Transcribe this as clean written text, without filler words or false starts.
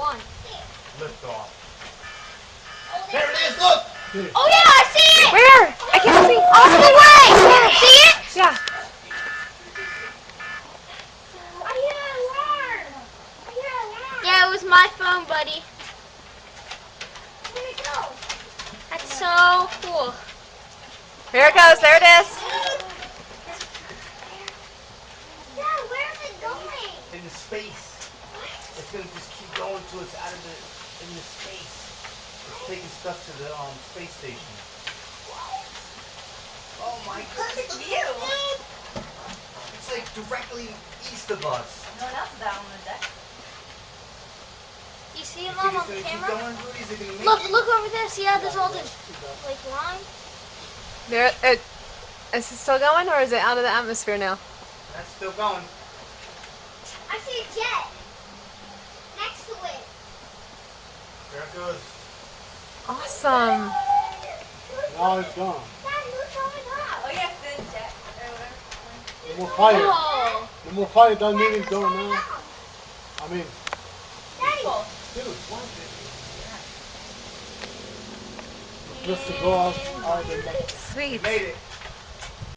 one. Lift off. There it is, look! Oh yeah, I see it! Where? I can't see. Off the way! See it? Yeah. I hear an alarm! I hear an alarm! Yeah, it was my phone, buddy. Where'd it go? That's so cool. Here it goes. There it is. Dad, where's it going? Into space. It's gonna just keep going till it's out of into space. It's taking stuff to the space station. Oh my goodness, look at you! It's like directly east of us. No one else is out on the deck. You see it, You Mom, on think the it's gonna keep camera? going, Rudy? Is it gonna make Look, it? look over there. See how there's all the line? There. Is it still going, or is it out of the atmosphere now? That's still going. I see a jet next to it. There it goes. Awesome. Now it's gone. Dad, look going up. Oh yes, the jet or whatever. No more fire. Oh. No more fire. Doesn't mean Dad, it's look going going now. up. I mean, Daddy. Dude, what is it? just to go out of the Sweet. Made it.